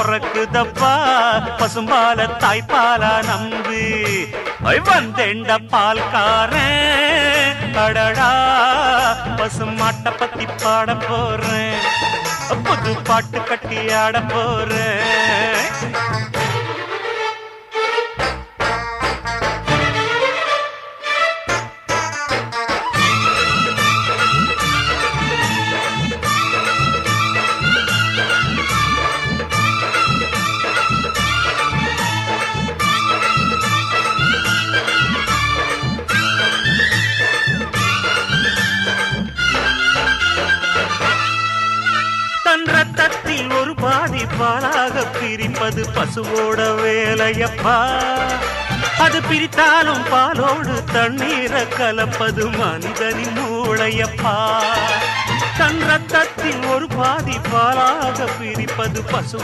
பொறக்குதப்பா பசும்பால தாய்ப்பாலா நம்பு வந்தேண்ட பால்காரன் அடடா பசுமாட்ட பத்தி பாட போறேன் புது பாட்டு கட்டி ஆட போறேன் ரத்தத்தில் ஒரு பாதி பாலாக பிரிப்பது பசுவோட வேலையப்பா அது பிரித்தாலும் பாலோடு தண்ணீரை கலப்பது மனிதனின் மூளையப்பா தன் ரத்தத்தில் ஒரு பாதி பாலாக பிரிப்பது பசு